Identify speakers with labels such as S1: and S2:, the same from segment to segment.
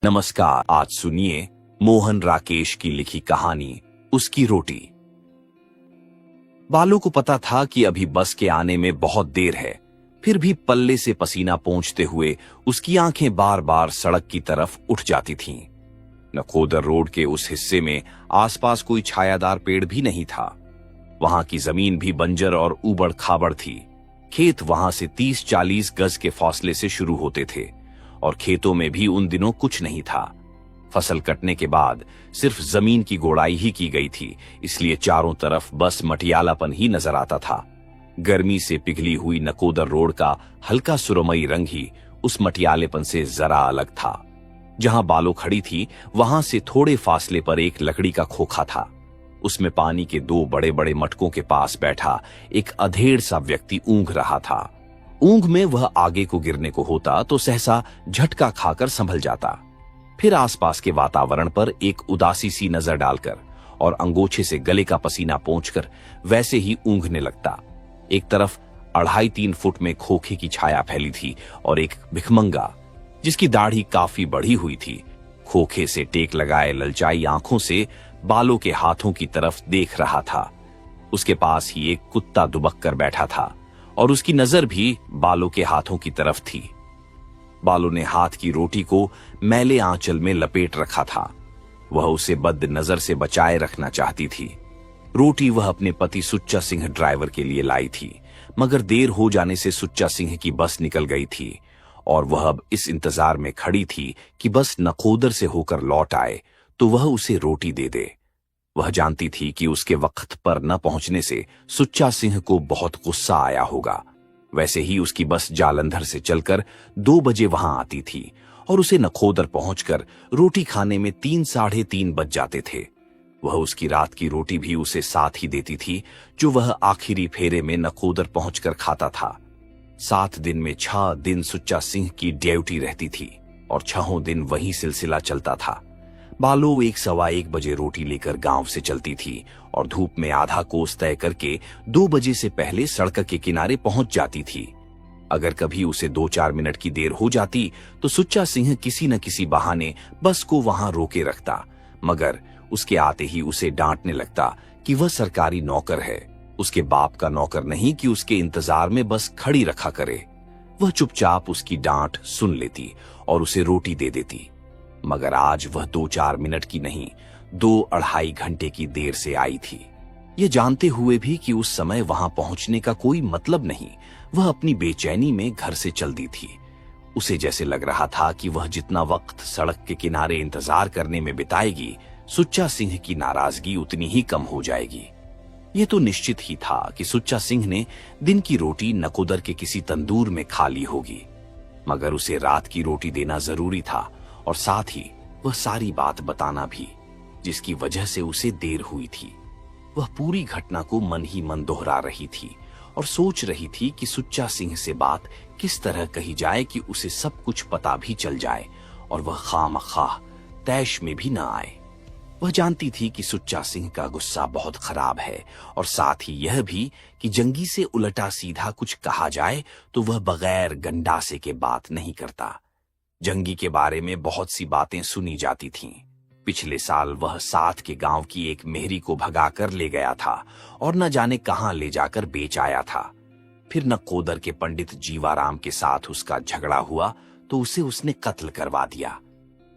S1: नमस्कार, आज सुनिए मोहन राकेश की लिखी कहानी उसकी रोटी। बालों को पता था कि अभी बस के आने में बहुत देर है, फिर भी पल्ले से पसीना पोंछते हुए उसकी आंखें बार बार सड़क की तरफ उठ जाती थीं। नकोदर रोड के उस हिस्से में आसपास कोई छायादार पेड़ भी नहीं था। वहां की जमीन भी बंजर और ऊबड़ खाबड़ थी। खेत वहां से 30-40 गज के फासले से शुरू होते थे और खेतों में भी उन दिनों कुछ नहीं था। फसल कटने के बाद सिर्फ जमीन की गोड़ाई ही की गई थी, इसलिए चारों तरफ बस मटियालापन ही नजर आता था। गर्मी से पिघली हुई नकोदर रोड का हल्का सुरमई रंग ही उस मटियालेपन से जरा अलग था। जहां बालो खड़ी थी वहां से थोड़े फासले पर एक लकड़ी का खोखा था। उसमें पानी के 2 बड़े बड़े मटकों के पास बैठा एक अधेड़ सा व्यक्ति ऊँघ रहा था। ऊंघ में वह आगे को गिरने को होता तो सहसा झटका खाकर संभल जाता, फिर आसपास के वातावरण पर एक उदासी सी नजर डालकर और अंगोछे से गले का पसीना पोंछकर वैसे ही ऊंघने लगता। एक तरफ 2.5-3 फुट में खोखे की छाया फैली थी और एक भिखमंगा जिसकी दाढ़ी काफी बढ़ी हुई थी, खोखे से टेक लगाए ललचाई आंखों से बालों के हाथों की तरफ देख रहा था। उसके पास ही एक कुत्ता दुबक कर बैठा था और उसकी नजर भी बालों के हाथों की तरफ थी। बालों ने हाथ की रोटी को मैले आंचल में लपेट रखा था। वह उसे बद नजर से बचाए रखना चाहती थी। रोटी वह अपने पति सुच्चा सिंह ड्राइवर के लिए लाई थी, मगर देर हो जाने से सुच्चा सिंह की बस निकल गई थी और वह अब इस इंतजार में खड़ी थी कि बस नकोदर से होकर लौट आए तो वह उसे रोटी दे दे। वह जानती थी कि उसके वक्त पर न पहुंचने से सुच्चा सिंह को बहुत गुस्सा आया होगा। वैसे ही उसकी बस जालंधर से चलकर 2 बजे वहां आती थी और उसे नकोदर पहुंचकर रोटी खाने में 3-3:30 बज जाते थे। वह उसकी रात की रोटी भी उसे साथ ही देती थी, जो वह आखिरी फेरे में नकोदर पहुंचकर खाता था। 7 दिन में 6 दिन सुच्चा सिंह की ड्यूटी रहती थी और 6 दिन वही सिलसिला चलता था। बालो 1-1:15 बजे रोटी लेकर गांव से चलती थी और धूप में आधा कोस तय करके 2 बजे से पहले सड़क के किनारे पहुंच जाती थी। अगर कभी उसे 2-4 मिनट की देर हो जाती तो सुच्चा सिंह किसी न किसी बहाने बस को वहां रोके रखता, मगर उसके आते ही उसे डांटने लगता कि वह सरकारी नौकर है, उसके बाप का नौकर नहीं कि उसके इंतजार में बस खड़ी रखा करे। वह चुपचाप उसकी डांट सुन लेती और उसे रोटी दे देती, मगर आज वह 2-4 मिनट की नहीं 2-2.5 घंटे की देर से आई थी। यह जानते हुए भी कि उस समय वहां पहुंचने का कोई मतलब नहीं, वह अपनी बेचैनी में घर से चल दी थी। उसे जैसे लग रहा था कि वह जितना वक्त सड़क के किनारे इंतजार करने में बिताएगी, सुच्चा सिंह की नाराजगी उतनी ही कम हो जाएगी। यह तो निश्चित ही था कि सुच्चा सिंह ने दिन की रोटी नकोदर के किसी तंदूर में खा ली होगी, मगर उसे रात की रोटी देना जरूरी था और साथ ही वह सारी बात बताना भी, जिसकी वजह से उसे देर हुई थी। वह पूरी घटना को मन ही मन दोहरा रही थी और सोच रही थी कि सुच्चा सिंह से बात किस तरह कही जाए कि उसे सब कुछ पता भी चल जाए और वह खामखाह तैश में भी न आए। वह जानती थी कि सुच्चा सिंह का गुस्सा बहुत खराब है और साथ ही यह भी कि जंगी से उलटा सीधा कुछ कहा जाए तो वह बगैर गंडासे के बात नहीं करता। जंगी के बारे में बहुत सी बातें सुनी जाती थीं। पिछले साल वह साथ के गांव की एक मेहरी को भगाकर ले गया था और न जाने कहां ले जाकर बेच आया था। फिर नकोदर के पंडित जीवाराम के साथ उसका झगड़ा हुआ तो उसे उसने कत्ल करवा दिया।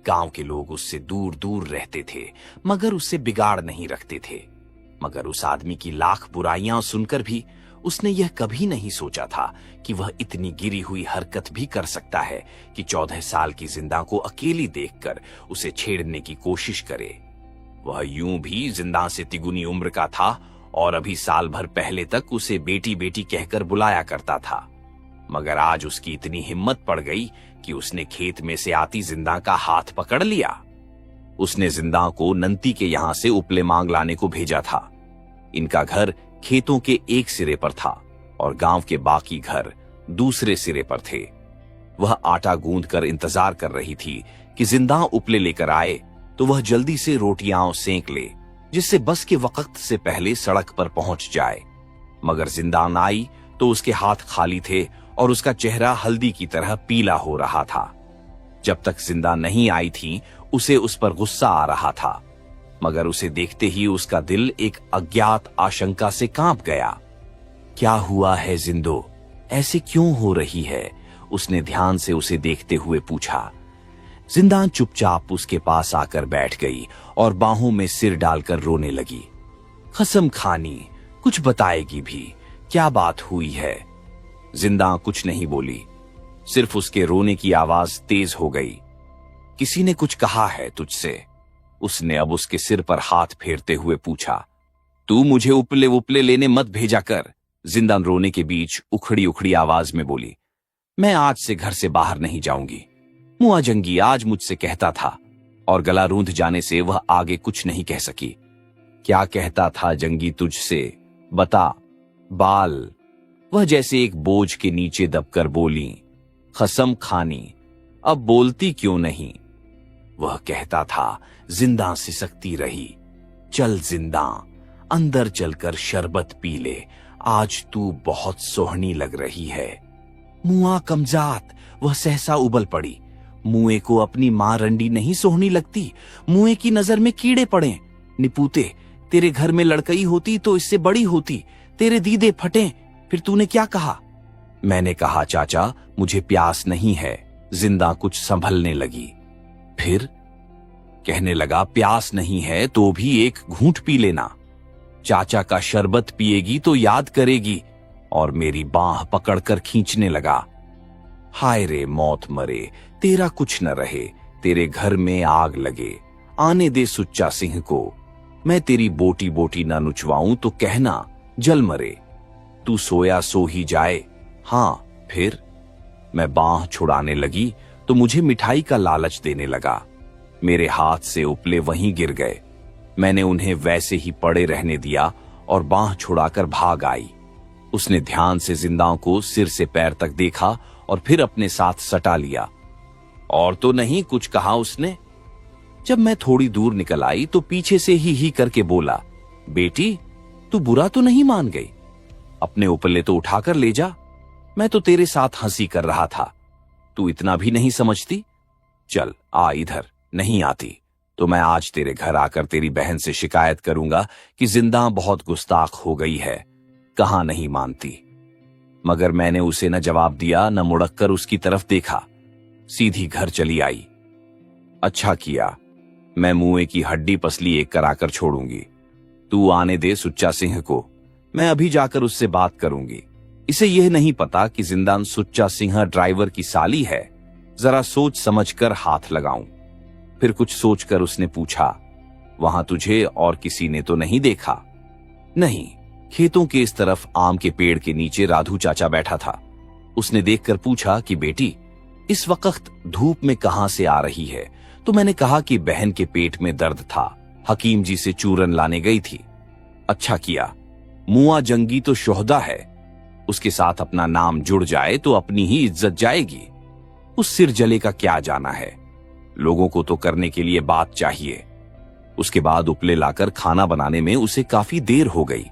S1: गांव के लोग उससे दूर दूर रहते थे, मगर उससे बिगाड़ नहीं रखते थे। मगर उस आदमी की लाख बुराइयां सुनकर भी उसने यह कभी नहीं सोचा था कि वह इतनी गिरी हुई हरकत भी कर सकता है कि 14 साल की जिंदा को अकेली देखकर उसे छेड़ने की कोशिश करे। वह यूं भी जिंदा से तिगुनी उम्र का था और अभी साल भर पहले तक उसे बेटी बेटी कहकर बुलाया करता था, मगर आज उसकी इतनी हिम्मत पड़ गई कि उसने खेत में से आती जिंदा का हाथ पकड़ लिया। उसने जिंदा को नंती के यहां से उपले मांग लाने को भेजा था। इनका घर खेतों के एक सिरे पर था और गांव के बाकी घर दूसरे सिरे पर थे। वह आटा गूंद कर इंतजार कर रही थी कि जिंदा उपले लेकर आए तो वह जल्दी से रोटियां सेंक ले, जिससे बस के वक्त से पहले सड़क पर पहुंच जाए। मगर जिंदा न आई तो उसके हाथ खाली थे और उसका चेहरा हल्दी की तरह पीला हो रहा था। जब तक जिंदा नहीं आई थी उसे उस पर गुस्सा आ रहा था, मगर उसे देखते ही उसका दिल एक अज्ञात आशंका से कांप गया। क्या हुआ है जिंदो, ऐसे क्यों हो रही है? उसने ध्यान से उसे देखते हुए पूछा। जिंदा चुपचाप उसके पास आकर बैठ गई और बाहों में सिर डालकर रोने लगी। कसम खानी, कुछ बताएगी भी, क्या बात हुई है? जिंदा कुछ नहीं बोली, सिर्फ उसके रोने की आवाज तेज हो गई। किसी ने कुछ कहा है तुझसे? उसने अब उसके सिर पर हाथ फेरते हुए पूछा। तू मुझे उपले उपले लेने मत भेजा कर, जिंदा रोने के बीच उखड़ी उखड़ी आवाज में बोली। मैं आज से घर से बाहर नहीं जाऊंगी। मुआ जंगी आज मुझसे कहता था, और गला रूंध जाने से वह आगे कुछ नहीं कह सकी। क्या कहता था जंगी तुझसे? बता। बाल, वह जैसे एक बोझ के नीचे दबकर बोली। कसम खानी, अब बोलती क्यों नहीं? वह कहता था। जिंदा सिसकती रही। चल जिंदा, अंदर चलकर शरबत पी ले, आज तू बहुत सोहनी लग रही है। मुआ कमजात, वह सहसा उबल पड़ी। मुए को अपनी मां रंडी नहीं सोहनी लगती, मुए की नजर में कीड़े पड़े। निपूते, तेरे घर में लड़कई होती तो इससे बड़ी होती, तेरे दीदे फटे, फिर तूने क्या कहा? मैंने कहा चाचा मुझे प्यास नहीं है। जिंदा कुछ संभलने लगी। फिर कहने लगा, प्यास नहीं है तो भी एक घूंट पी लेना। चाचा का शरबत पिएगी तो याद करेगी। और मेरी बांह पकड़कर खींचने लगा। हाय रे मौत मरे, तेरा कुछ न रहे, तेरे घर में आग लगे, आने दे सुच्चा सिंह को। मैं तेरी बोटी बोटी न नुचवाऊं तो कहना जल मरे। तू सोया सो ही जाए। हाँ, फिर? मैं बांह छुड़ाने लगी तो मुझे मिठाई का लालच देने लगा। मेरे हाथ से उपले वहीं गिर गए। मैंने उन्हें वैसे ही पड़े रहने दिया और बांह छुड़ाकर भाग आई। उसने ध्यान से जिंदाओं को सिर से पैर तक देखा और फिर अपने साथ सटा लिया। और तो नहीं कुछ कहा उसने? जब मैं थोड़ी दूर निकल आई तो पीछे से ही करके बोला, बेटी तू बुरा तो नहीं मान गई? अपने उपले तो उठाकर ले जा। मैं तो तेरे साथ हंसी कर रहा था, तू इतना भी नहीं समझती? चल आ इधर। नहीं आती तो मैं आज तेरे घर आकर तेरी बहन से शिकायत करूंगा कि जिंदा बहुत गुस्ताख हो गई है। कहां नहीं मानती। मगर मैंने उसे न जवाब दिया न मुड़क कर उसकी तरफ देखा, सीधी घर चली आई। अच्छा किया, मैं मुए की हड्डी पसली एक कराकर छोड़ूंगी। तू आने दे सुच्चा सिंह को, मैं अभी जाकर उससे बात करूंगी। इसे यह नहीं पता कि जिंदान सुच्चा सिंह ड्राइवर की साली है। जरा सोच समझकर हाथ लगाऊं। फिर कुछ सोचकर उसने पूछा, वहां तुझे और किसी ने तो नहीं देखा? नहीं, खेतों के इस तरफ आम के पेड़ के नीचे राधू चाचा बैठा था। उसने देखकर पूछा कि बेटी इस वक्त धूप में कहां से आ रही है? तो मैंने कहा कि बहन के पेट में दर्द था, हकीम जी से चूरन लाने गई थी। अच्छा किया, मुआ जंगी तो शोहदा है, उसके साथ अपना नाम जुड़ जाए तो अपनी ही इज्जत जाएगी। उस सिर जले का क्या जाना है, लोगों को तो करने के लिए बात चाहिए। उसके बाद उपले लाकर खाना बनाने में उसे काफी देर हो गई।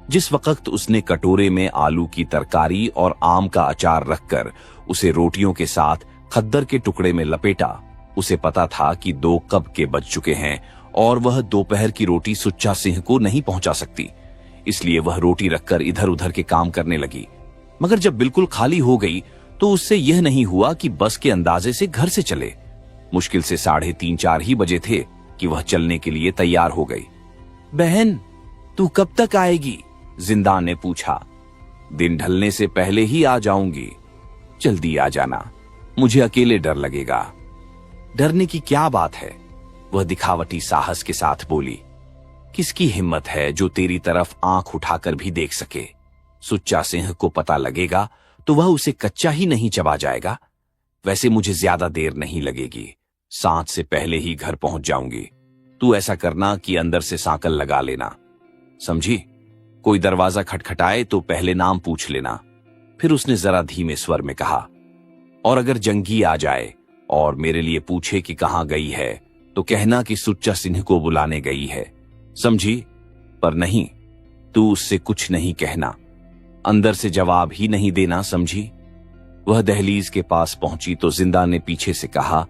S1: जिस वक्त उसने कटोरे में आलू की तरकारी और आम का अचार रखकर उसे रोटियों के साथ खद्दर के टुकड़े में लपेटा, उसे पता था कि 2 कब के बज चुके हैं और वह दोपहर की रोटी सुच्चा सिंह को नहीं पहुंचा सकती। इसलिए वह रोटी रखकर इधर उधर के काम करने लगी। मगर जब बिल्कुल खाली हो गई तो उससे यह नहीं हुआ कि बस के अंदाजे से घर से चले। मुश्किल से 3:30-4 ही बजे थे कि वह चलने के लिए तैयार हो गई। बहन तू कब तक आएगी? जिंदा ने पूछा। दिन ढलने से पहले ही आ जाऊंगी, जल्दी आ जाना, मुझे अकेले डर लगेगा। डरने की क्या बात है? वह दिखावटी साहस के साथ बोली। किसकी हिम्मत है जो तेरी तरफ आंख उठाकर भी देख सके? सुच्चा सिंह को पता लगेगा तो वह उसे कच्चा ही नहीं चबा जाएगा। वैसे मुझे ज्यादा देर नहीं लगेगी, 7 से पहले ही घर पहुंच जाऊंगी। तू ऐसा करना कि अंदर से सांकल लगा लेना, समझी? कोई दरवाजा खटखटाए तो पहले नाम पूछ लेना। फिर उसने जरा धीमे स्वर में कहा, और अगर जंगी आ जाए और मेरे लिए पूछे कि कहां गई है तो कहना कि सुच्चा सिंह को बुलाने गई है, समझी? पर नहीं, तू उससे कुछ नहीं कहना, अंदर से जवाब ही नहीं देना, समझी? वह दहलीज के पास पहुंची तो जिंदा ने पीछे से कहा,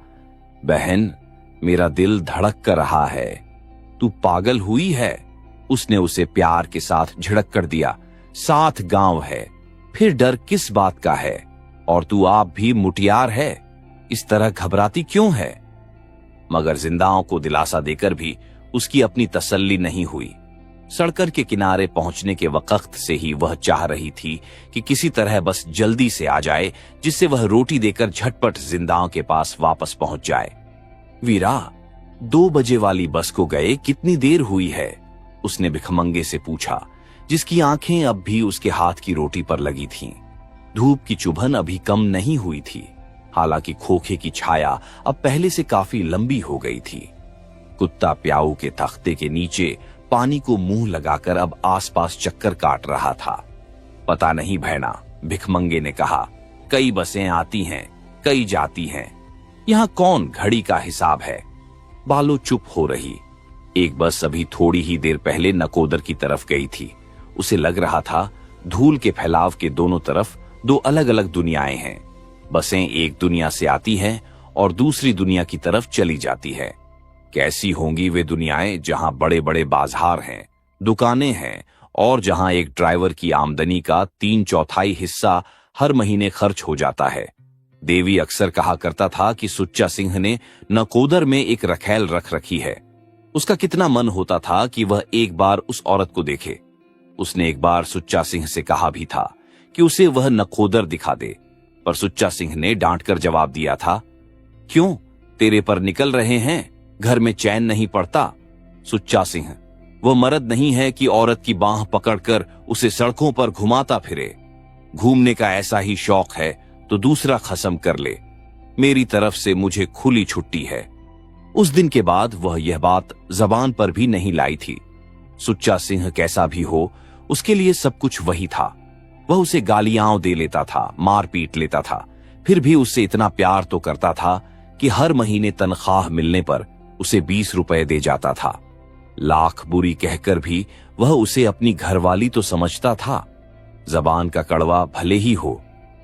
S1: बहन, मेरा दिल धड़क कर रहा है। तू पागल हुई है? उसने उसे प्यार के साथ झिड़क कर दिया। साथ गांव है, फिर डर किस बात का है? और तू आप भी मुटियार है, इस तरह घबराती क्यों है? मगर जिंदाओं को दिलासा देकर भी उसकी अपनी तसल्ली नहीं हुई। सड़क के किनारे पहुंचने के वक्त से ही वह चाह रही थी कि किसी तरह बस जल्दी से आ जाए, जिससे वह रोटी देकर झटपट जिंदाओं के पास वापस पहुंच जाए। वीरा, 2 बजे वाली बस को गए कितनी देर हुई है? उसने भिखमंगे से पूछा, जिसकी आंखें अब भी उसके हाथ की रोटी पर लगी थीं। धूप की चुभन अभी कम नहीं हुई थी, हालांकि खोखे की छाया अब पहले से काफी लंबी हो गई थी। कुत्ता प्याऊ के तख्ते के नीचे पानी को मुंह लगाकर अब आसपास चक्कर काट रहा था। पता नहीं भैना, भिखमंगे ने कहा, कई बसें आती हैं, कई जाती हैं, यहां कौन घड़ी का हिसाब है? बालो चुप हो रही। एक बस अभी थोड़ी ही देर पहले नकोदर की तरफ गई थी। उसे लग रहा था धूल के फैलाव के दोनों तरफ 2 अलग अलग दुनियाएं हैं। बसें एक दुनिया से आती हैं और दूसरी दुनिया की तरफ चली जाती है। कैसी होंगी वे दुनियाएं जहां बड़े बड़े बाजार हैं, दुकानें हैं और जहां एक ड्राइवर की आमदनी का 3/4 हिस्सा हर महीने खर्च हो जाता है। देवी अक्सर कहा करता था कि सुच्चा सिंह ने नकोदर में एक रखैल रख रखी है। उसका कितना मन होता था कि वह एक बार उस औरत को देखे। उसने एक बार सुच्चा सिंह से कहा भी था कि उसे वह नकोदर दिखा दे, पर सुच्चा सिंह ने डांट कर जवाब दिया था, क्यों, तेरे पर निकल रहे हैं, घर में चैन नहीं पड़ता? सुच्चा सिंह वह मर्द नहीं है कि औरत की बांह पकड़कर उसे सड़कों पर घुमाता फिरे। घूमने का ऐसा ही शौक है तो दूसरा खत्म कर ले, मेरी तरफ से मुझे खुली छुट्टी है। उस दिन के बाद वह यह बात जबान पर भी नहीं लाई थी। सुच्चा सिंह कैसा भी हो, उसके लिए सब कुछ वही था। वह उसे गालियां दे लेता था, मार पीट लेता था, फिर भी उससे इतना प्यार तो करता था कि हर महीने तनख्वाह मिलने पर उसे 20 रुपए दे जाता था। लाख बुरी कहकर भी वह उसे अपनी घरवाली तो समझता था। जबान का कड़वा भले ही हो,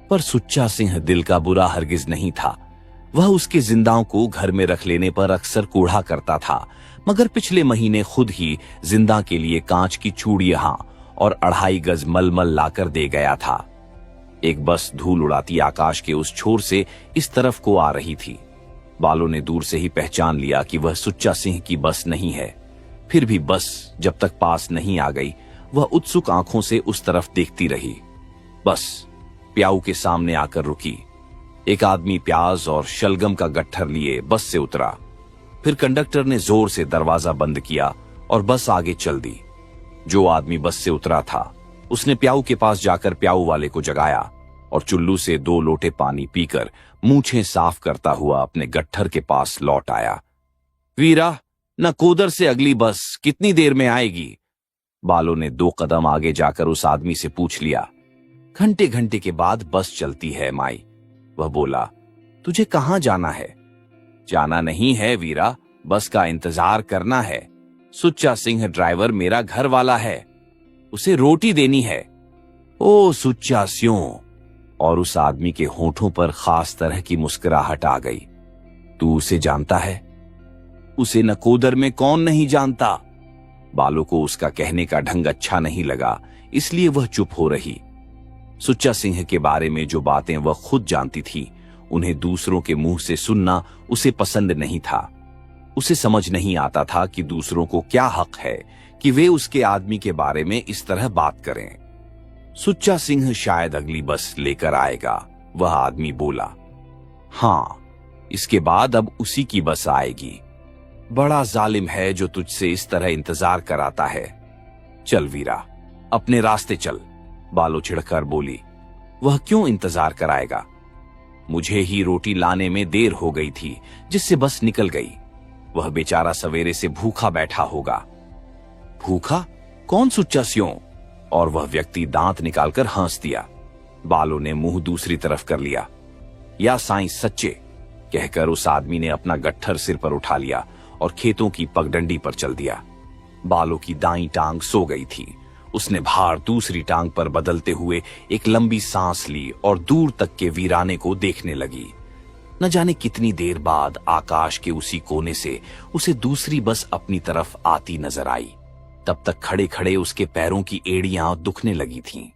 S1: पर सुच्चा सिंह दिल का बुरा हरगिज नहीं था। वह उसके जिंदाओं को घर में रख लेने पर अक्सर कूढ़ा करता था, मगर पिछले महीने खुद ही जिंदा के लिए कांच की चूड़ियां और 2.5 गज मलमल लाकर दे गया था। एक बस धूल उड़ाती आकाश के उस छोर से इस तरफ को आ रही थी। बालों ने दूर से ही पहचान लिया कि वह सुच्चा सिंह की बस नहीं है। फिर भी बस जब तक पास नहीं आ गई, वह उत्सुक आंखों से उस तरफ देखती रही। बस प्याऊ के सामने आकर रुकी। एक आदमी प्याज और शलगम का गट्ठर लिए बस से उतरा। फिर कंडक्टर ने जोर से दरवाजा बंद किया और बस आगे चल दी। जो आदमी बस से उतरा था, उसने प्याऊ के पास जाकर प्याऊ वाले को जगाया और चुल्लू से 2 लोटे पानी पीकर मूछें साफ करता हुआ अपने गट्ठर के पास लौट आया। वीरा, नकोदर से अगली बस कितनी देर में आएगी? बालों ने 2 कदम आगे जाकर उस आदमी से पूछ लिया। घंटे घंटे के बाद बस चलती है माई, वह बोला। तुझे कहां जाना है? जाना नहीं है वीरा, बस का इंतजार करना है। सुच्चा सिंह ड्राइवर मेरा घर वाला है, उसे रोटी देनी है। ओ सुच्चा स्यों। और उस आदमी के होठों पर खास तरह की मुस्कुराहट आ गई। तू उसे जानता है? उसे नकोदर में कौन नहीं जानता? बालों को उसका कहने का ढंग अच्छा नहीं लगा, इसलिए वह चुप हो रही। सुच्चा सिंह के बारे में जो बातें वह खुद जानती थी, उन्हें दूसरों के मुंह से सुनना उसे पसंद नहीं था। उसे समझ नहीं आता था कि दूसरों को क्या हक है कि वे उसके आदमी के बारे में इस तरह बात करें। सुच्चा सिंह शायद अगली बस लेकर आएगा, वह आदमी बोला। हां, इसके बाद अब उसी की बस आएगी। बड़ा जालिम है जो तुझसे इस तरह इंतजार कराता है। चल वीरा, अपने रास्ते चल, बालो छिड़कर बोली। वह क्यों इंतजार कराएगा? मुझे ही रोटी लाने में देर हो गई थी, जिससे बस निकल गई। वह बेचारा सवेरे से भूखा बैठा होगा। भूखा? कौन सुच्चा स्यों? और वह व्यक्ति दांत निकालकर हंस दिया। बालों ने मुंह दूसरी तरफ कर लिया। या साईं सच्चे, कहकर उस आदमी ने अपना गट्ठर सिर पर उठा लिया और खेतों की पगडंडी पर चल दिया। बालों की दाईं टांग सो गई थी। उसने भार दूसरी टांग पर बदलते हुए एक लंबी सांस ली और दूर तक के वीराने को देखने लगी। न जाने कितनी देर बाद आकाश के उसी कोने से उसे दूसरी बस अपनी तरफ आती नजर आई। तब तक खड़े खड़े उसके पैरों की एड़ियां दुखने लगी थीं।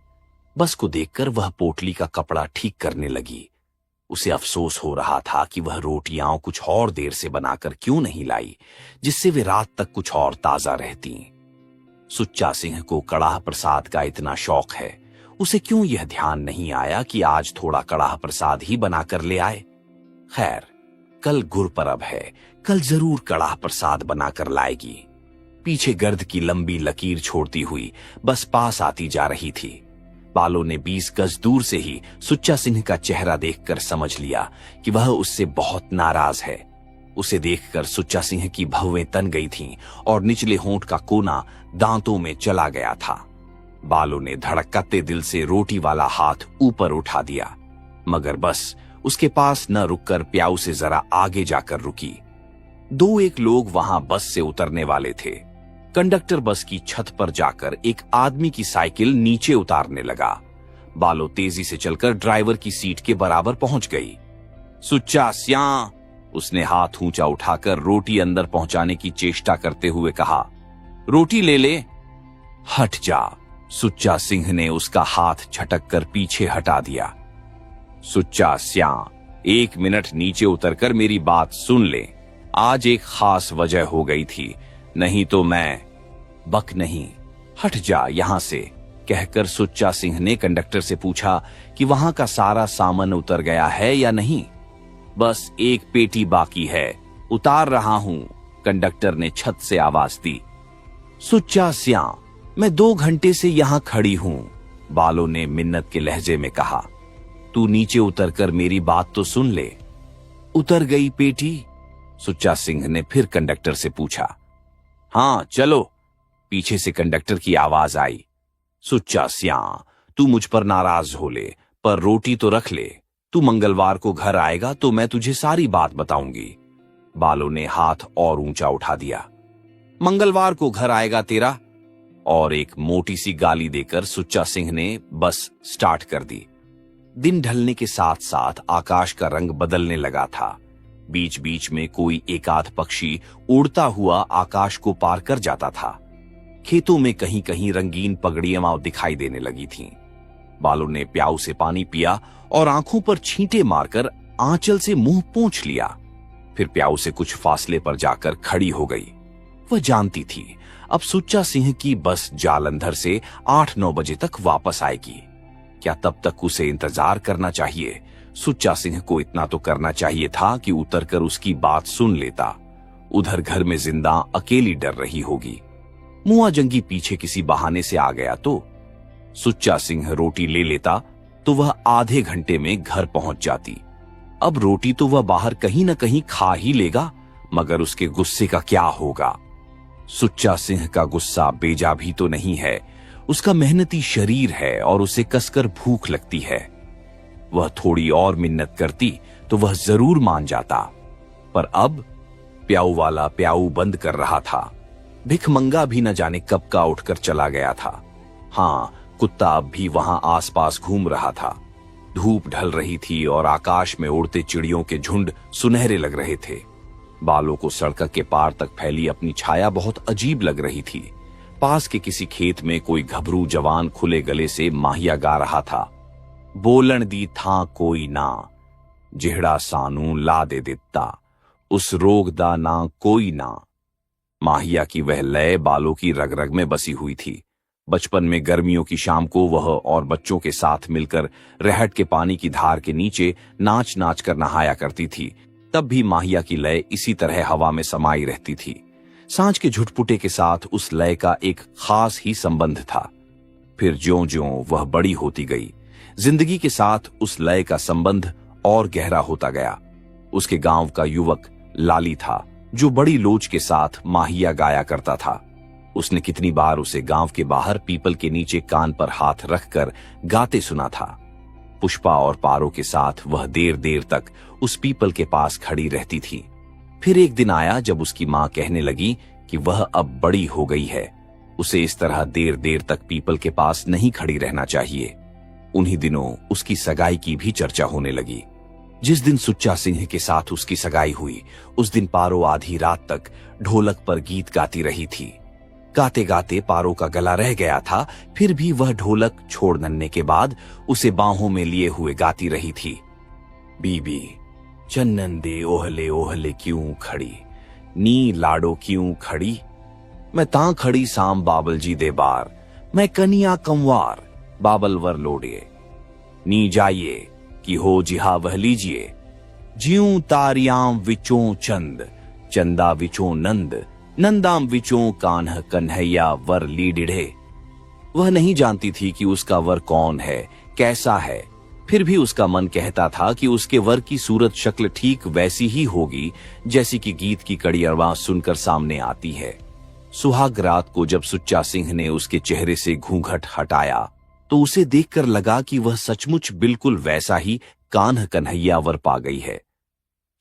S1: बस को देखकर वह पोटली का कपड़ा ठीक करने लगी। उसे अफसोस हो रहा था कि वह रोटियां कुछ और देर से बनाकर क्यों नहीं लाई, जिससे वे रात तक कुछ और ताजा रहती। सुच्चा सिंह को कड़ाह प्रसाद का इतना शौक है, उसे क्यों यह ध्यान नहीं आया कि आज थोड़ा कड़ाह प्रसाद ही बनाकर ले आए। खैर, कल गुरपर्व है, कल जरूर कड़ाह प्रसाद बनाकर लाएगी। पीछे गर्द की लंबी लकीर छोड़ती हुई बस पास आती जा रही थी। बालों ने 20 गज दूर से ही सुच्चा सिंह का चेहरा देखकर समझ लिया कि वह उससे बहुत नाराज है। उसे देखकर सुच्चा सिंह की भौवें तन गई थीं और निचले होंठ का कोना दांतों में चला गया था। बालों ने धड़कते दिल से रोटी वाला हाथ ऊपर उठा दिया, मगर बस उसके पास न रुककर प्याऊ से जरा आगे जाकर रुकी। 2-1 लोग वहां बस से उतरने वाले थे। कंडक्टर बस की छत पर जाकर एक आदमी की साइकिल नीचे उतारने लगा। बालो तेजी से चलकर ड्राइवर की सीट के बराबर पहुंच गई। सुच्चा स्यां, उसने हाथ ऊंचा उठाकर रोटी अंदर पहुंचाने की चेष्टा करते हुए कहा। रोटी ले ले। हट जा, सुच्चा सिंह ने उसका हाथ झटक कर पीछे हटा दिया। सुच्चा स्यां, 1 मिनट नीचे उतरकर मेरी बात सुन ले। आज एक खास वजह हो गई थी, नहीं तो मैं बक नहीं। हट जा यहां से, कहकर सुच्चा सिंह ने कंडक्टर से पूछा कि वहां का सारा सामान उतर गया है या नहीं। बस एक पेटी बाकी है, उतार रहा हूं, कंडक्टर ने छत से आवाज दी। सुच्चा स्यां, मैं 2 घंटे से यहां खड़ी हूं, बालों ने मिन्नत के लहजे में कहा। तू नीचे उतरकर मेरी बात तो सुन ले। उतर गई पेटी? सुच्चा सिंह ने फिर कंडक्टर से पूछा। हां चलो, पीछे से कंडक्टर की आवाज आई। सुच्चा स्यां, तू मुझ पर नाराज हो ले, पर रोटी तो रख ले। तू मंगलवार को घर आएगा तो मैं तुझे सारी बात बताऊंगी। बालों ने हाथ और ऊंचा उठा दिया। मंगलवार को घर आएगा तेरा? और एक मोटी सी गाली देकर सुच्चा सिंह ने बस स्टार्ट कर दी। दिन ढलने के साथ साथ आकाश का रंग बदलने लगा था। बीच बीच में कोई एकाध पक्षी उड़ता हुआ आकाश को पार कर जाता था। खेतों में कहीं कहीं रंगीन पगड़ियां दिखाई देने लगी थीं। बालों ने प्याऊ से पानी पिया और आंखों पर छींटे मारकर आंचल से मुंह पोंछ लिया। फिर प्याऊ से कुछ फासले पर जाकर खड़ी हो गई। वह जानती थी अब सुच्चा सिंह की बस जालंधर से 8-9 बजे तक वापस आएगी। क्या तब तक उसे इंतजार करना चाहिए? सुच्चा सिंह को इतना तो करना चाहिए था कि उतरकर उसकी बात सुन लेता। उधर घर में जिंदा अकेली डर रही होगी। मुआ जंगी पीछे किसी बहाने से आ गया तो सुच्चा सिंह रोटी ले लेता तो वह आधे घंटे में घर पहुंच जाती। अब रोटी तो वह बाहर कहीं न कहीं खा ही लेगा, मगर उसके गुस्से का क्या होगा? सुच्चा सिंह का गुस्सा बेजा भी तो नहीं है। उसका मेहनती शरीर है और उसे कसकर भूख लगती है। वह थोड़ी और मिन्नत करती तो वह जरूर मान जाता, पर अब प्याऊ वाला प्याऊ बंद कर रहा था। भिखमंगा भी न जाने कब का उठकर चला गया था। हाँ, कुत्ता अब भी वहां आसपास घूम रहा था। धूप ढल रही थी और आकाश में उड़ते चिड़ियों के झुंड सुनहरे लग रहे थे। बालों को सड़क के पार तक फैली अपनी छाया बहुत अजीब लग रही थी। पास के किसी खेत में कोई घबरू जवान खुले गले से माहिया गा रहा था। बोलन दी था कोई ना, जिहड़ा सानू ला दे दिता, उस रोग दा ना कोई ना। माहिया की वह लय बालों की रग रग में बसी हुई थी। बचपन में गर्मियों की शाम को वह और बच्चों के साथ मिलकर रहट के पानी की धार के नीचे नाच नाच कर नहाया करती थी। तब भी माहिया की लय इसी तरह हवा में समाई रहती थी। सांझ के झुटपुटे के साथ उस लय का एक खास ही संबंध था। फिर ज्यों-ज्यों वह बड़ी होती गई, जिंदगी के साथ उस लय का संबंध और गहरा होता गया। उसके गांव का युवक लाली था, जो बड़ी लोच के साथ माहिया गाया करता था। उसने कितनी बार उसे गांव के बाहर पीपल के नीचे कान पर हाथ रखकर गाते सुना था। पुष्पा और पारो के साथ वह देर देर तक उस पीपल के पास खड़ी रहती थी। फिर एक दिन आया जब उसकी मां कहने लगी कि वह अब बड़ी हो गई है, उसे इस तरह देर देर तक पीपल के पास नहीं खड़ी रहना चाहिए। उन्हीं दिनों उसकी सगाई की भी चर्चा होने लगी। जिस दिन सुच्चा सिंह के साथ उसकी सगाई हुई, उस दिन पारो आधी रात तक ढोलक पर गीत गाती रही थी। गाते गाते पारो का गला रह गया था, फिर भी वह ढोलक छोड़ने के बाद उसे बाहों में लिए हुए गाती रही थी। बीबी चन्नन दे ओहले ओहले क्यों खड़ी, नी लाडो क्यों खड़ी, मैं तां खड़ी साम बाबल जी दे बार, मैं कनिया कंवार बाबल वर लोड़े, नी जाइए कि हो जिहा वह लीजिए, ज्यूं तारियाम विचों चंद, चंदा विचों नंद, नंदाम विचों कान्ह कन्हैया वर लीडिढ़े। वह नहीं जानती थी कि उसका वर कौन है, कैसा है, फिर भी उसका मन कहता था कि उसके वर की सूरत शक्ल ठीक वैसी ही होगी जैसी कि गीत की कड़ी आवाज सुनकर सामने आती है। सुहाग रात को जब सुच्चा सिंह ने उसके चेहरे से घूंघट हटाया तो उसे देखकर लगा कि वह सचमुच बिल्कुल वैसा ही कान्ह कन्हैया वर पा गई है।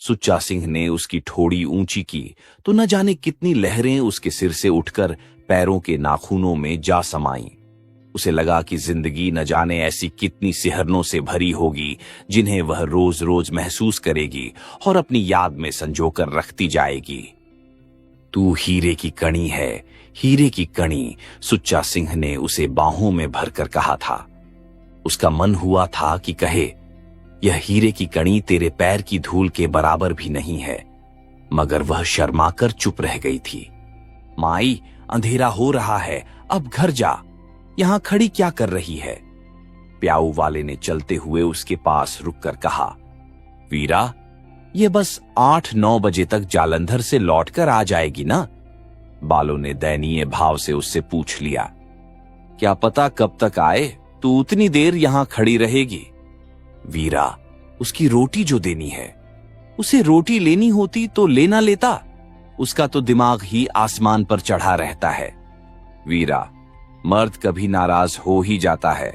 S1: सुच्चा सिंह ने उसकी ठोड़ी ऊंची की तो न जाने कितनी लहरें उसके सिर से उठकर पैरों के नाखूनों में जा समाईं। उसे लगा कि जिंदगी न जाने ऐसी कितनी सिहरनों से भरी होगी जिन्हें वह रोज रोज महसूस करेगी और अपनी याद में संजोकर रखती जाएगी। तू हीरे की कणी है, हीरे की कणी, सुच्चा सिंह ने उसे बाहों में भरकर कहा था। उसका मन हुआ था कि कहे, यह हीरे की कणी तेरे पैर की धूल के बराबर भी नहीं है, मगर वह शर्माकर चुप रह गई थी। माई, अंधेरा हो रहा है, अब घर जा, यहां खड़ी क्या कर रही है? प्याऊ वाले ने चलते हुए उसके पास रुककर कहा। वीरा, ये बस 8-9 बजे तक जालंधर से लौटकर आ जाएगी ना? बालों ने दयनीय भाव से उससे पूछ लिया। क्या पता कब तक आए, तू उतनी देर यहां खड़ी रहेगी? वीरा, उसकी रोटी जो देनी है, उसे रोटी लेनी होती तो लेना लेता, उसका तो दिमाग ही आसमान पर चढ़ा रहता है। वीरा, मर्द कभी नाराज हो ही जाता है,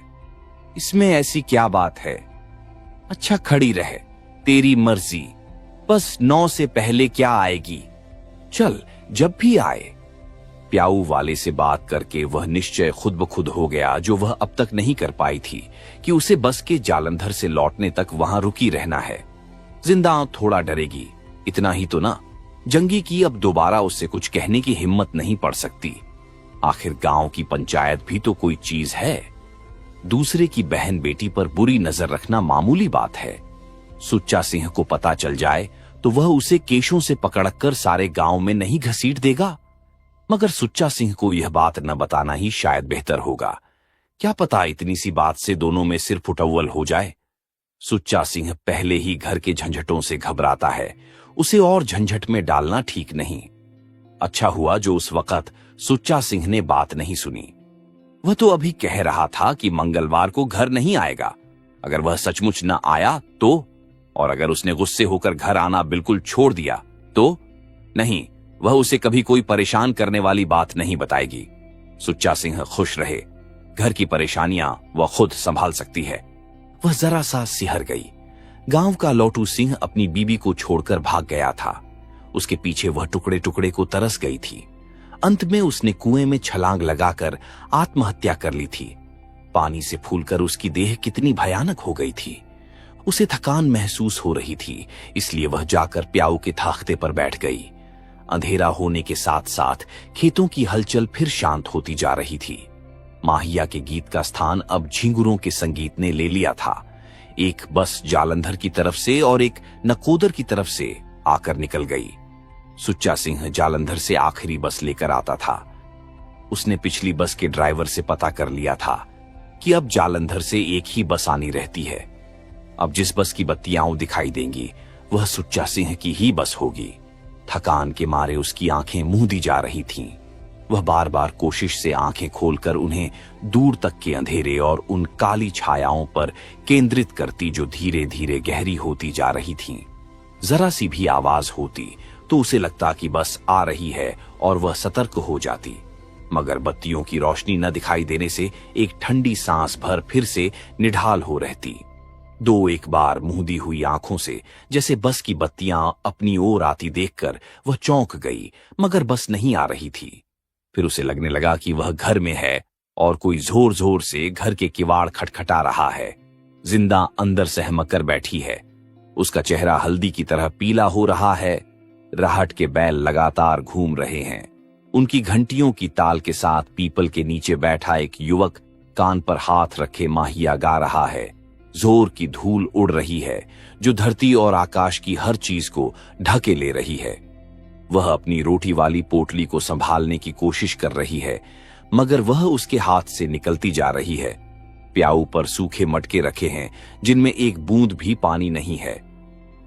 S1: इसमें ऐसी क्या बात है? अच्छा खड़ी रहे, तेरी मर्जी, बस 9 से पहले क्या आएगी? चल, जब भी आए। प्याऊ वाले से बात करके वह निश्चय खुद ब खुद हो गया जो वह अब तक नहीं कर पाई थी कि उसे बस के जालंधर से लौटने तक वहां रुकी रहना है। जिंदा थोड़ा डरेगी, इतना ही तो ना। जंगी की अब दोबारा उससे कुछ कहने की हिम्मत नहीं पड़ सकती। आखिर गांव की पंचायत भी तो कोई चीज है। दूसरे की बहन बेटी पर बुरी नजर रखना मामूली बात है। सुच्चा सिंह को पता चल जाए तो वह उसे केशों से पकड़कर सारे गांव में नहीं घसीट देगा, मगर सुच्चा सिंह को यह बात न बताना ही शायद बेहतर होगा। क्या पता इतनी सी बात से दोनों में सिर फुटअव्वल हो जाए। सुच्चा सिंह पहले ही घर के झंझटों से घबराता है, उसे और झंझट में डालना ठीक नहीं। अच्छा हुआ जो उस वक्त सुच्चा सिंह ने बात नहीं सुनी। वह तो अभी कह रहा था कि मंगलवार को घर नहीं आएगा। अगर वह सचमुच न आया तो, और अगर उसने गुस्से होकर घर आना बिल्कुल छोड़ दिया तो? नहीं, वह उसे कभी कोई परेशान करने वाली बात नहीं बताएगी। सुच्चा सिंह खुश रहे, घर की परेशानियां वह खुद संभाल सकती है। वह जरा सा सिहर गई। गांव का लौटू सिंह अपनी बीबी को छोड़कर भाग गया था। उसके पीछे वह टुकड़े टुकड़े को तरस गई थी। अंत में उसने कुएं में छलांग लगाकर आत्महत्या कर ली थी। पानी से फूलकर उसकी देह कितनी भयानक हो गई थी। उसे थकान महसूस हो रही थी, इसलिए वह जाकर प्याऊ के ताख्ते पर बैठ गई। अंधेरा होने के साथ साथ खेतों की हलचल फिर शांत होती जा रही थी। माहिया के गीत का स्थान अब झिंगुरों के संगीत ने ले लिया था। एक बस जालंधर की तरफ से और एक नकोदर की तरफ से आकर निकल गई। सुच्चा सिंह जालंधर से आखिरी बस लेकर आता था। उसने पिछली बस के ड्राइवर से पता कर लिया था कि अब जालंधर से एक ही बस आनी रहती है। अब जिस बस की बत्तियां दिखाई देंगी वह सुच्चा सिंह की ही बस होगी। थकान के मारे उसकी आंखें मूंदी जा रही थीं। वह बार बार कोशिश से आंखें खोलकर उन्हें दूर तक के अंधेरे और उन काली छायाओं पर केंद्रित करती जो धीरे धीरे गहरी होती जा रही थीं। जरा सी भी आवाज होती तो उसे लगता कि बस आ रही है और वह सतर्क हो जाती, मगर बत्तियों की रोशनी न दिखाई देने से एक ठंडी सांस भर फिर से निढाल हो रहती। दो एक बार मूंदी हुई आंखों से जैसे बस की बत्तियां अपनी ओर आती देखकर वह चौंक गई, मगर बस नहीं आ रही थी। फिर उसे लगने लगा कि वह घर में है और कोई जोर जोर से घर के किवाड़ खटखटा रहा है। जिंदा अंदर सहमकर बैठी है। उसका चेहरा हल्दी की तरह पीला हो रहा है। राहट के बैल लगातार घूम रहे हैं। उनकी घंटियों की ताल के साथ पीपल के नीचे बैठा एक युवक कान पर हाथ रखे माहिया गा रहा है। जोर की धूल उड़ रही है जो धरती और आकाश की हर चीज को ढके ले रही है। वह अपनी रोटी वाली पोटली को संभालने की कोशिश कर रही है, मगर वह उसके हाथ से निकलती जा रही है। प्याऊ पर सूखे मटके रखे हैं जिनमें एक बूंद भी पानी नहीं है।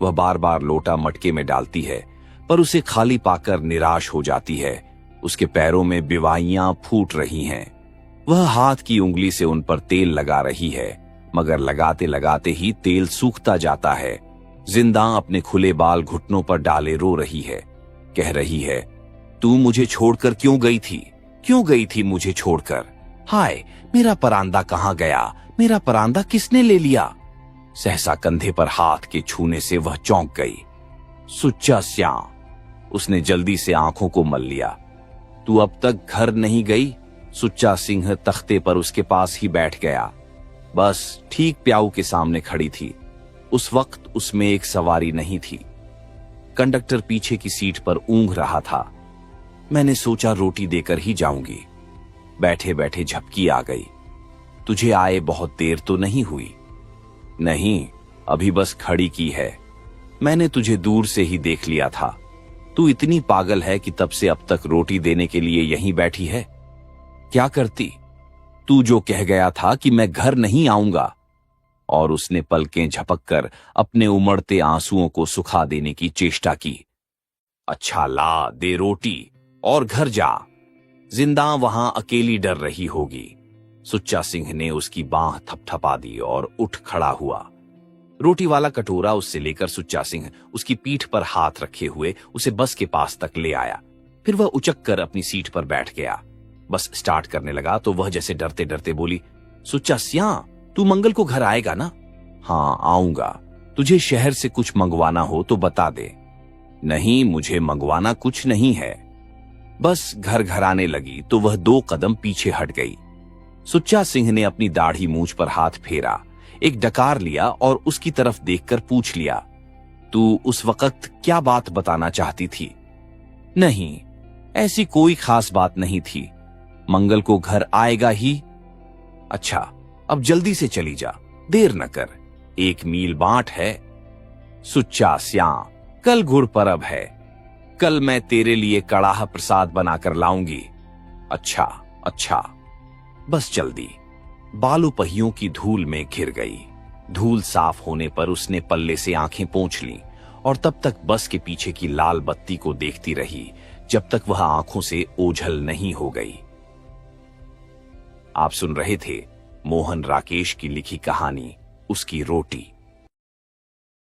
S1: वह बार बार लोटा मटके में डालती है, पर उसे खाली पाकर निराश हो जाती है। उसके पैरों में बिवाइयां फूट रही हैं। वह हाथ की उंगली से उन पर तेल लगा रही है, मगर लगाते लगाते ही तेल सूखता जाता है। जिंदा अपने खुले बाल घुटनों पर डाले रो रही है। कह रही है, तू मुझे छोड़कर क्यों गई थी? क्यों गई थी मुझे छोड़कर? हाय, मेरा परांदा कहाँ गया? मेरा परांदा किसने ले लिया? सहसा कंधे पर हाथ के छूने से वह चौंक गई। सुच्चा स्यां, उसने जल्दी से आंखों को मल लिया। तू अब तक घर नहीं गई? सुच्चा सिंह तख्ते पर उसके पास ही बैठ गया। बस ठीक प्याऊ के सामने खड़ी थी। उस वक्त उसमें एक सवारी नहीं थी। कंडक्टर पीछे की सीट पर ऊंघ रहा था। मैंने सोचा रोटी देकर ही जाऊंगी। बैठे बैठे झपकी आ गई। तुझे आए बहुत देर तो नहीं हुई? नहीं, अभी बस खड़ी की है। मैंने तुझे दूर से ही देख लिया था। तू इतनी पागल है कि तब से अब तक रोटी देने के लिए यहीं बैठी है। क्या करती? तू जो कह गया था कि मैं घर नहीं आऊंगा। और उसने पलकें झपककर अपने उमड़ते आंसुओं को सुखा देने की चेष्टा की। अच्छा ला दे रोटी और घर जा। जिंदा वहां अकेली डर रही होगी। सुच्चा सिंह ने उसकी बांह थपथपा दी और उठ खड़ा हुआ। रोटी वाला कटोरा उससे लेकर सुच्चा सिंह उसकी पीठ पर हाथ रखे हुए उसे बस के पास तक ले आया। फिर वह उचक कर अपनी सीट पर बैठ गया। बस स्टार्ट करने लगा तो वह जैसे डरते डरते बोली, सुच्चा स्यां, तू मंगल को घर आएगा ना? हाँ आऊंगा। तुझे शहर से कुछ मंगवाना हो तो बता दे। नहीं, मुझे मंगवाना कुछ नहीं है। बस घर घर आने लगी तो वह 2 कदम पीछे हट गई। सुच्चा सिंह ने अपनी दाढ़ी मूंछ पर हाथ फेरा, एक डकार लिया और उसकी तरफ देखकर पूछ लिया, तू उस वक्त क्या बात बताना चाहती थी? नहीं, ऐसी कोई खास बात नहीं थी। मंगल को घर आएगा ही। अच्छा, अब जल्दी से चली जा, देर न कर। 1 मील बांट है। सुच्चा स्यां, कल गुड़पर्व है। कल मैं तेरे लिए कड़ाह प्रसाद बनाकर लाऊंगी। अच्छा अच्छा, बस जल्दी। बालू पहियों की धूल में घिर गई। धूल साफ होने पर उसने पल्ले से आंखें पोंछ लीं और तब तक बस के पीछे की लाल बत्ती को देखती रही जब तक वह आंखों से ओझल नहीं हो गई। आप सुन रहे थे मोहन राकेश की लिखी कहानी उसकी रोटी।